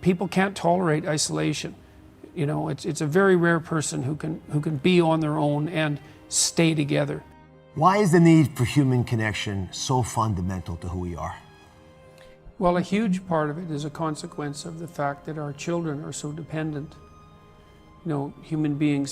people can't tolerate isolation. You know, it's a very rare person who can be on their own and stay together. Why is the need for human connection so fundamental to who we are? Well, a huge part of it is a consequence of the fact that our children are so dependent. You know, human children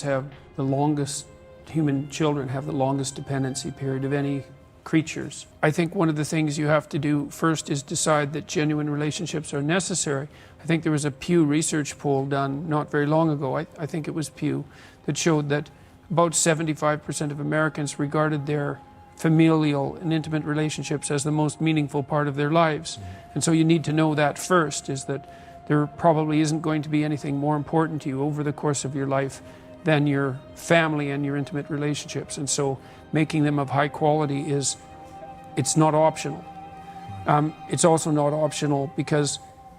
have the longest dependency period of any creatures. I think one of the things you have to do first is decide that genuine relationships are necessary. I think there was a Pew Research poll done not very long ago, I think it was Pew, that showed that about 75% of Americans regarded their familial and intimate relationships as the most meaningful part of their lives. And so you need to know that first, is that there probably isn't going to be anything more important to you over the course of your life than your family and your intimate relationships. And so making them of high quality it's not optional. It's also not optional because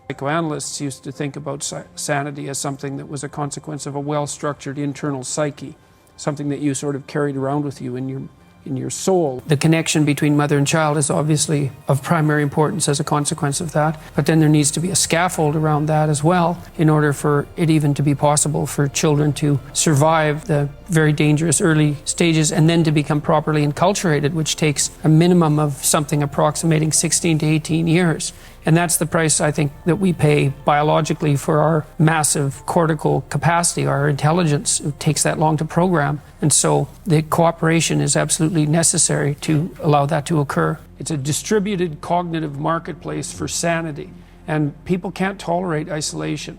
psychoanalysts used to think about sanity as something that was a consequence of a well-structured internal psyche, something that you sort of carried around with you in your soul. The connection between mother and child is obviously of primary importance as a consequence of that, but then there needs to be a scaffold around that as well in order for it even to be possible for children to survive the very dangerous early stages and then to become properly enculturated, which takes a minimum of something approximating 16 to 18 years. And that's the price, I think, that we pay biologically for our massive cortical capacity, our intelligence. It takes that long to program. And so the cooperation is absolutely necessary to allow that to occur. It's a distributed cognitive marketplace for sanity. And people can't tolerate isolation.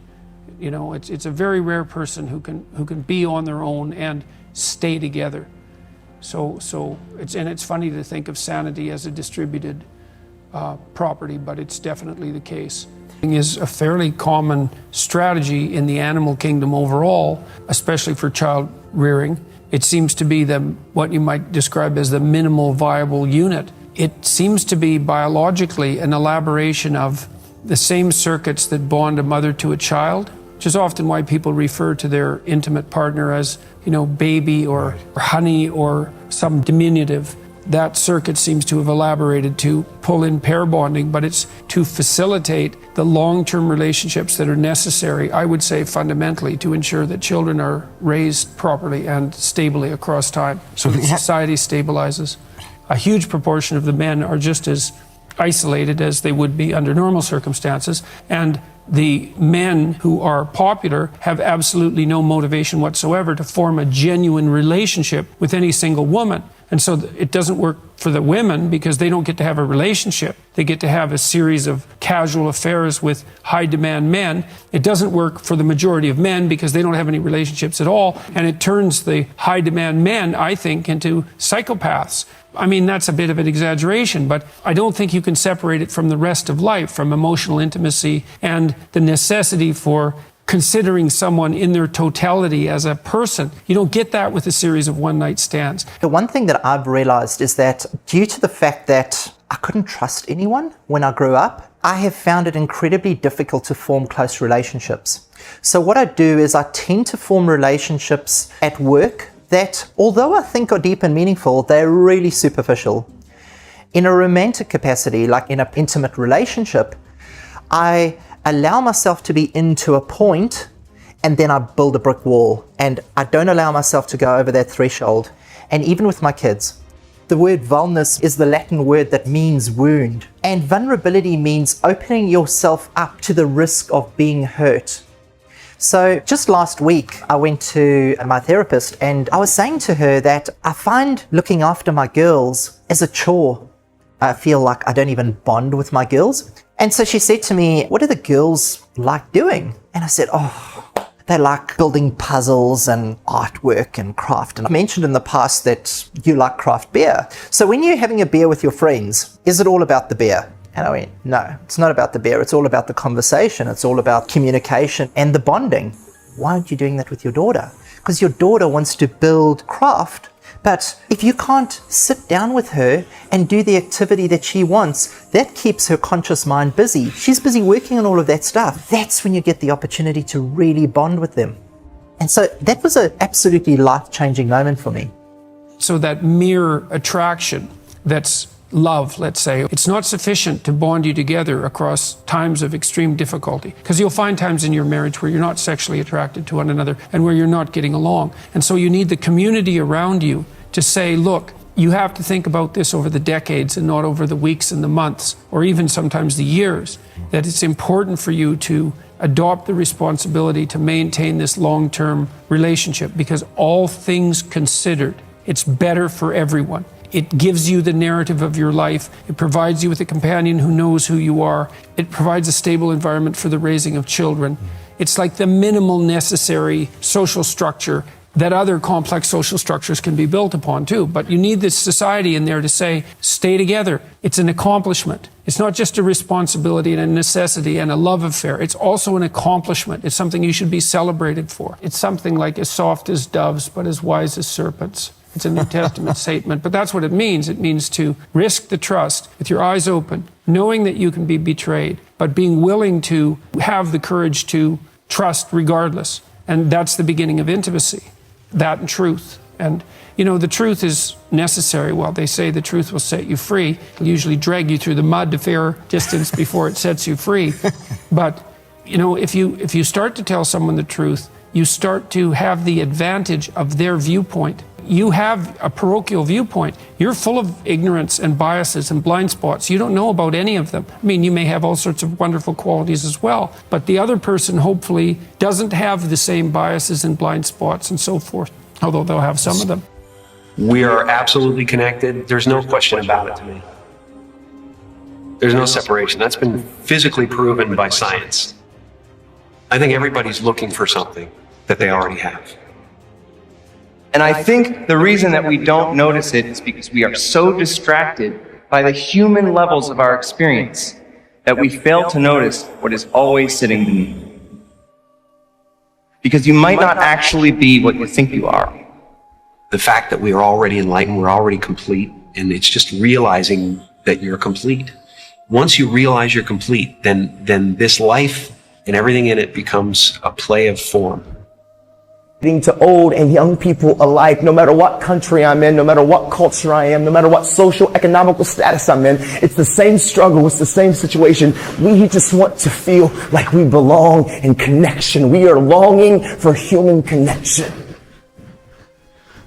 You know, it's a very rare person who can be on their own and stay together. So it's funny to think of sanity as a distributed property, but it's definitely the case. It is a fairly common strategy in the animal kingdom overall, especially for child rearing. It seems to be what you might describe as the minimal viable unit. It seems to be biologically an elaboration of the same circuits that bond a mother to a child, which is often why people refer to their intimate partner as, you know, baby or honey or some diminutive. That circuit seems to have elaborated to pull in pair bonding, but it's to facilitate the long-term relationships that are necessary, I would say fundamentally, to ensure that children are raised properly and stably across time, so that society stabilizes. A huge proportion of the men are just as isolated as they would be under normal circumstances, and the men who are popular have absolutely no motivation whatsoever to form a genuine relationship with any single woman. And so it doesn't work for the women because they don't get to have a relationship. They get to have a series of casual affairs with high-demand men. It doesn't work for the majority of men because they don't have any relationships at all. And it turns the high-demand men, I think, into psychopaths. I mean, that's a bit of an exaggeration, but I don't think you can separate it from the rest of life, from emotional intimacy and the necessity for considering someone in their totality as a person. You don't get that with a series of one-night stands. The one thing that I've realized is that due to the fact that I couldn't trust anyone when I grew up, I have found it incredibly difficult to form close relationships. So what I do is I tend to form relationships at work that, although I think are deep and meaningful, they're really superficial. In a romantic capacity, like in an intimate relationship, I allow myself to be into a point and then I build a brick wall and I don't allow myself to go over that threshold. And even with my kids, the word vulnus is the Latin word that means wound, and vulnerability means opening yourself up to the risk of being hurt. So just last week I went to my therapist and I was saying to her that I find looking after my girls as a chore. I feel like I don't even bond with my girls. And so she said to me, what do the girls like doing? And I said, they like building puzzles and artwork and craft. And I mentioned in the past that you like craft beer. So when you're having a beer with your friends, is it all about the beer? And I went, no, it's not about the beer. It's all about the conversation. It's all about communication and the bonding. Why aren't you doing that with your daughter? Because your daughter wants to build craft. But if you can't sit down with her and do the activity that she wants, that keeps her conscious mind busy. She's busy working on all of that stuff. That's when you get the opportunity to really bond with them. And so that was an absolutely life-changing moment for me. So that mere attraction that's love, let's say, it's not sufficient to bond you together across times of extreme difficulty. Because you'll find times in your marriage where you're not sexually attracted to one another and where you're not getting along. And so you need the community around you to say, look, you have to think about this over the decades and not over the weeks and the months, or even sometimes the years, that it's important for you to adopt the responsibility to maintain this long-term relationship, because all things considered, it's better for everyone. It gives you the narrative of your life. It provides you with a companion who knows who you are. It provides a stable environment for the raising of children. It's like the minimal necessary social structure that other complex social structures can be built upon too. But you need this society in there to say, stay together. It's an accomplishment. It's not just a responsibility and a necessity and a love affair. It's also an accomplishment. It's something you should be celebrated for. It's something like as soft as doves, but as wise as serpents. It's a New Testament statement, but that's what it means. It means to risk the trust with your eyes open, knowing that you can be betrayed, but being willing to have the courage to trust regardless. And that's the beginning of intimacy. That and truth. And, you know, the truth is necessary. Well, they say the truth will set you free. It'll usually drag you through the mud a fair distance before it sets you free. But, you know, if you start to tell someone the truth, you start to have the advantage of their viewpoint. You have a parochial viewpoint. You're full of ignorance and biases and blind spots. You don't know about any of them. I mean, you may have all sorts of wonderful qualities as well, but the other person hopefully doesn't have the same biases and blind spots and so forth, although they'll have some of them. We are absolutely connected. There's no question about it to me. There's no separation. That's been physically proven by science. I think everybody's looking for something that they already have. And I think the reason that we don't notice it is because we are so distracted by the human levels of our experience that we fail to notice what is always sitting beneath. Because you might not actually be what you think you are. The fact that we are already enlightened, we're already complete, and it's just realizing that you're complete. Once you realize you're complete, then this life and everything in it becomes a play of form. To old and young people alike, no matter what country I'm in, no matter what culture I am, no matter what social, economical status I'm in, it's the same struggle, it's the same situation. We just want to feel like we belong in connection. We are longing for human connection.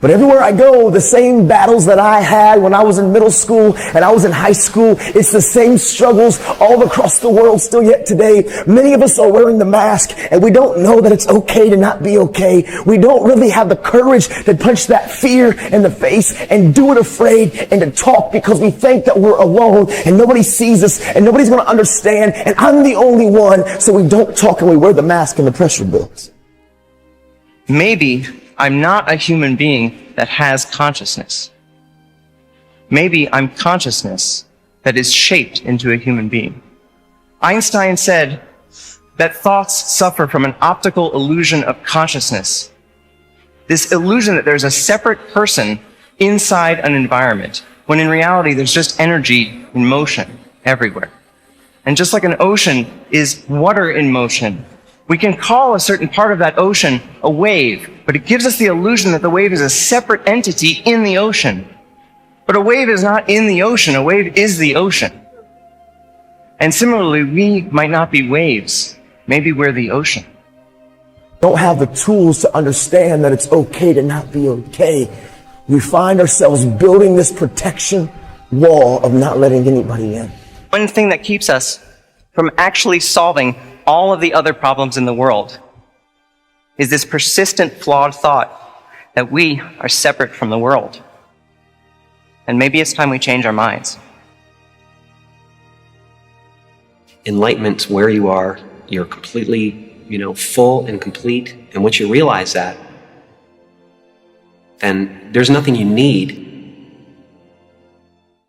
But everywhere I go, the same battles that I had when I was in middle school and I was in high school, it's the same struggles all across the world still yet today. Many of us are wearing the mask and we don't know that it's okay to not be okay. We don't really have the courage to punch that fear in the face and do it afraid and to talk because we think that we're alone and nobody sees us and nobody's going to understand and I'm the only one, so we don't talk and we wear the mask and the pressure builds. Maybe I'm not a human being that has consciousness. Maybe I'm consciousness that is shaped into a human being. Einstein said that thoughts suffer from an optical illusion of consciousness. This illusion that there's a separate person inside an environment, when in reality there's just energy in motion everywhere. And just like an ocean is water in motion, we can call a certain part of that ocean a wave, but it gives us the illusion that the wave is a separate entity in the ocean. But a wave is not in the ocean, a wave is the ocean. And similarly, we might not be waves, maybe we're the ocean. Don't have the tools to understand that it's okay to not be okay. We find ourselves building this protection wall of not letting anybody in. One thing that keeps us from actually solving all of the other problems in the world is this persistent flawed thought that we are separate from the world. And maybe it's time we change our minds. Enlightenment's where you are. You're completely, full and complete. And once you realize that, then there's nothing you need